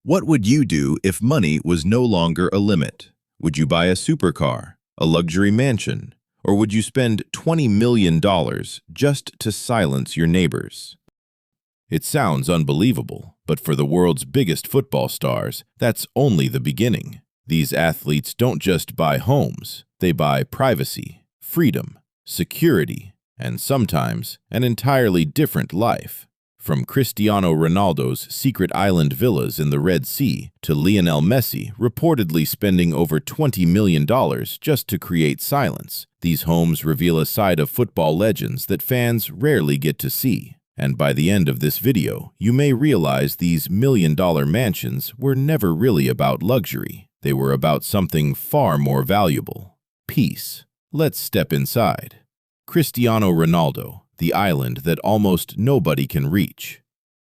What would you do if money was no longer a limit? Would you buy a supercar, a luxury mansion, or would you spend $20 million just to silence your neighbors? It sounds unbelievable, but for the world's biggest football stars, that's only the beginning. These athletes don't just buy homes, they buy privacy, freedom, security, and sometimes an entirely different life. From Cristiano Ronaldo's secret island villas in the Red Sea to Lionel Messi reportedly spending over $20 million just to create silence, these homes reveal a side of football legends that fans rarely get to see. And by the end of this video, you may realize these million-dollar mansions were never really about luxury. They were about something far more valuable: peace. Let's step inside. Cristiano Ronaldo, the island that almost nobody can reach.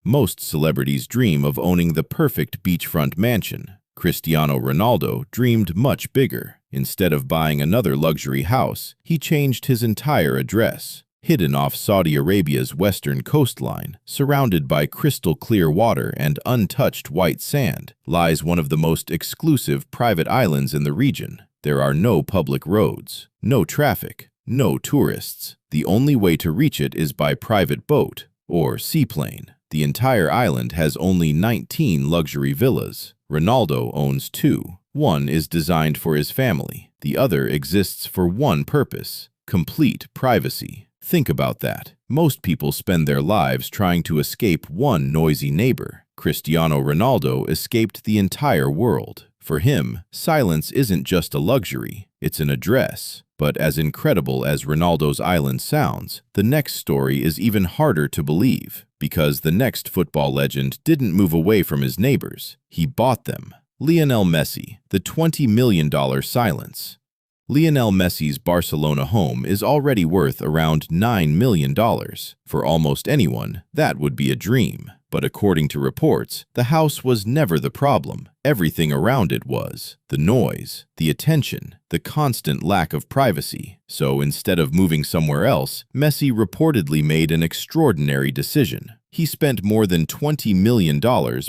Most celebrities dream of owning the perfect beachfront mansion. Cristiano Ronaldo dreamed much bigger. Instead of buying another luxury house, he changed his entire address. Hidden off Saudi Arabia's western coastline, surrounded by crystal-clear water and untouched white sand, lies one of the most exclusive private islands in the region. There are no public roads, no traffic, no tourists. The only way to reach it is by private boat or seaplane. The entire island has only 19 luxury villas. Ronaldo owns 2. One is designed for his family. The other exists for one purpose: complete privacy. Think about that. Most people spend their lives trying to escape one noisy neighbor. Cristiano Ronaldo escaped the entire world. For him, silence isn't just a luxury, it's an address. But as incredible as Ronaldo's island sounds, the next story is even harder to believe, because the next football legend didn't move away from his neighbors. He bought them. Lionel Messi, the $20 million silence. Lionel Messi's Barcelona home is already worth around $9 million. For almost anyone, that would be a dream. But according to reports, the house was never the problem. Everything around it was: the noise, the attention, the constant lack of privacy. So instead of moving somewhere else, Messi reportedly made an extraordinary decision. He spent more than $20 million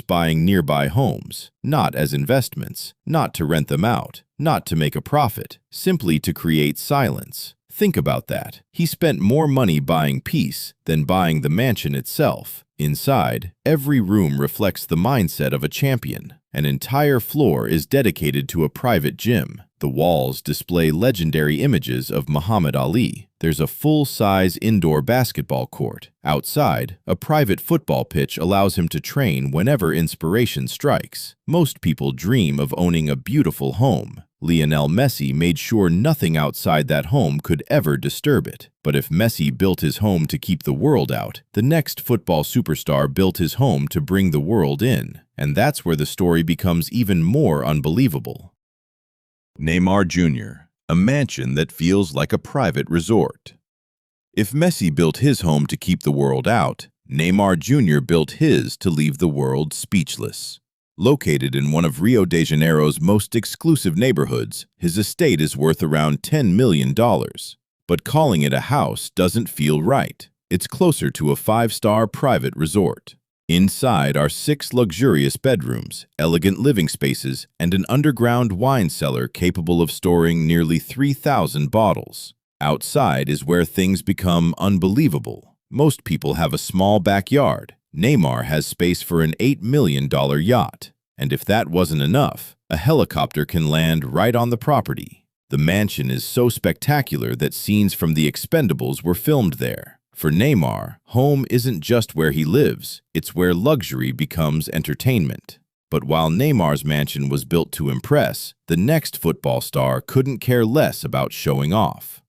buying nearby homes, not as investments, not to rent them out, not to make a profit, simply to create silence. Think about that. He spent more money buying peace than buying the mansion itself. Inside, every room reflects the mindset of a champion. An entire floor is dedicated to a private gym. The walls display legendary images of Muhammad Ali. There's a full-size indoor basketball court. Outside, a private football pitch allows him to train whenever inspiration strikes. Most people dream of owning a beautiful home. Lionel Messi made sure nothing outside that home could ever disturb it. But if Messi built his home to keep the world out, the next football superstar built his home to bring the world in. And that's where the story becomes even more unbelievable. Neymar Jr., a mansion that feels like a private resort. If Messi built his home to keep the world out, Neymar Jr. built his to leave the world speechless. Located in one of Rio de Janeiro's most exclusive neighborhoods, his estate is worth around $10 million. But calling it a house doesn't feel right. It's closer to a 5-star private resort. Inside are 6 luxurious bedrooms, elegant living spaces, and an underground wine cellar capable of storing nearly 3,000 bottles. Outside is where things become unbelievable. Most people have a small backyard. Neymar has space for an $8 million yacht. And if that wasn't enough, a helicopter can land right on the property. The mansion is so spectacular that scenes from The Expendables were filmed there. For Neymar, home isn't just where he lives, it's where luxury becomes entertainment. But while Neymar's mansion was built to impress, the next football star couldn't care less about showing off.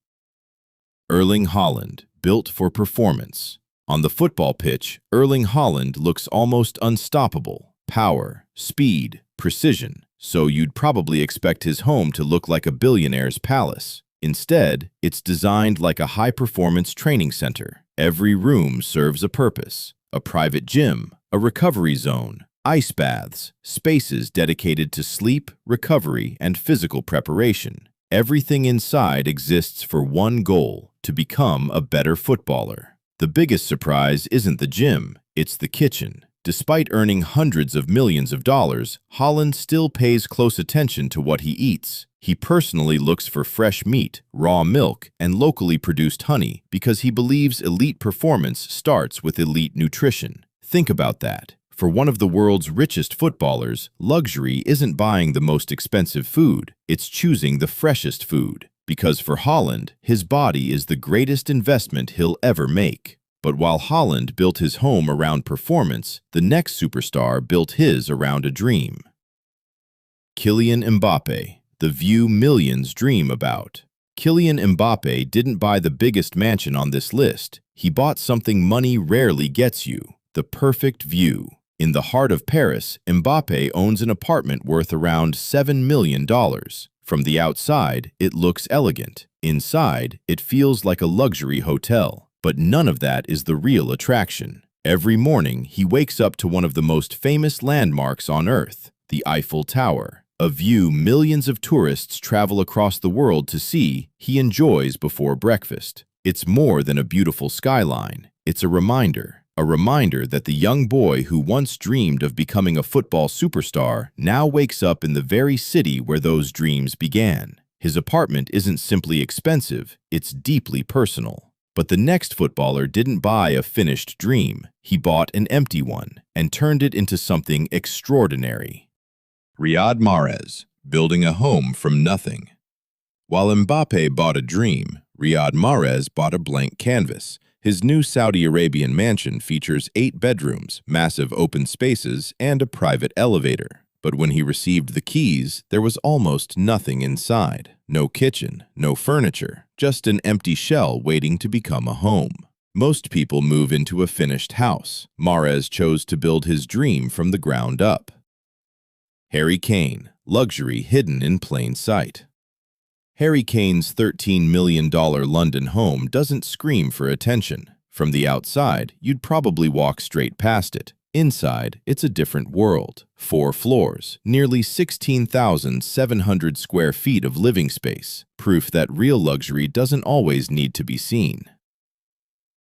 Erling Haaland, built for performance. On the football pitch, Erling Haaland looks almost unstoppable. Power, speed, precision. So you'd probably expect his home to look like a billionaire's palace. Instead, it's designed like a high-performance training center. Every room serves a purpose: a private gym, a recovery zone, ice baths, spaces dedicated to sleep, recovery, and physical preparation. Everything inside exists for one goal: to become a better footballer. The biggest surprise isn't the gym, it's the kitchen. Despite earning hundreds of millions of dollars, Haaland still pays close attention to what he eats. He personally looks for fresh meat, raw milk, and locally produced honey because he believes elite performance starts with elite nutrition. Think about that. For one of the world's richest footballers, luxury isn't buying the most expensive food, it's choosing the freshest food. Because for Haaland, his body is the greatest investment he'll ever make. But while Haaland built his home around performance, the next superstar built his around a dream. Kylian Mbappé, the view millions dream about. Kylian Mbappé didn't buy the biggest mansion on this list. He bought something money rarely gets you, the perfect view. In the heart of Paris, Mbappé owns an apartment worth around $7 million. From the outside, it looks elegant. Inside, it feels like a luxury hotel. But none of that is the real attraction. Every morning, he wakes up to one of the most famous landmarks on Earth, the Eiffel Tower, a view millions of tourists travel across the world to see. He enjoys before breakfast. It's more than a beautiful skyline. It's a reminder that the young boy who once dreamed of becoming a football superstar now wakes up in the very city where those dreams began. His apartment isn't simply expensive, it's deeply personal. But the next footballer didn't buy a finished dream. He bought an empty one and turned it into something extraordinary. Riyad Mahrez, building a home from nothing. While Mbappe bought a dream, Riyad Mahrez bought a blank canvas. His new Saudi Arabian mansion features 8 bedrooms, massive open spaces, and a private elevator. But when he received the keys, there was almost nothing inside. No kitchen, no furniture, just an empty shell waiting to become a home. Most people move into a finished house. Mahrez chose to build his dream from the ground up. Harry Kane, luxury hidden in plain sight. Harry Kane's $13 million London home doesn't scream for attention. From the outside, you'd probably walk straight past it. Inside, it's a different world. 4 floors, nearly 16,700 square feet of living space, proof that real luxury doesn't always need to be seen.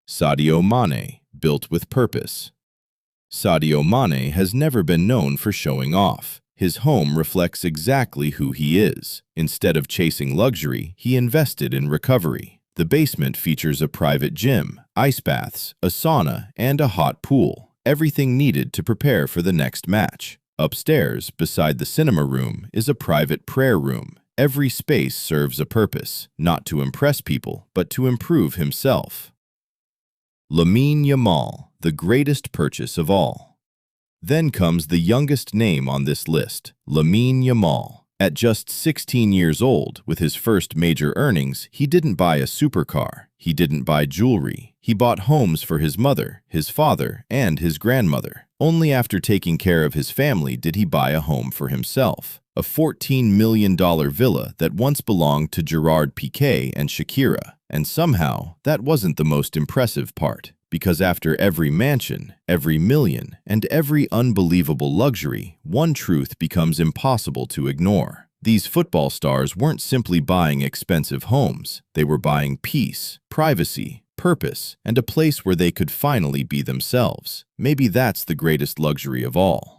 Sadio Mané, built with purpose. Sadio Mané has never been known for showing off. His home reflects exactly who he is. Instead of chasing luxury, he invested in recovery. The basement features a private gym, ice baths, a sauna, and a hot pool. Everything needed to prepare for the next match. Upstairs, beside the cinema room, is a private prayer room. Every space serves a purpose, not to impress people, but to improve himself. Lamine Yamal, the greatest purchase of all. Then comes the youngest name on this list, Lamine Yamal. At just 16 years old, with his first major earnings, he didn't buy a supercar. He didn't buy jewelry. He bought homes for his mother, his father, and his grandmother. Only after taking care of his family did he buy a home for himself. A $14 million villa that once belonged to Gerard Piqué and Shakira. And somehow, that wasn't the most impressive part. Because after every mansion, every million, and every unbelievable luxury, one truth becomes impossible to ignore. These football stars weren't simply buying expensive homes. They were buying peace, privacy, purpose, and a place where they could finally be themselves. Maybe that's the greatest luxury of all.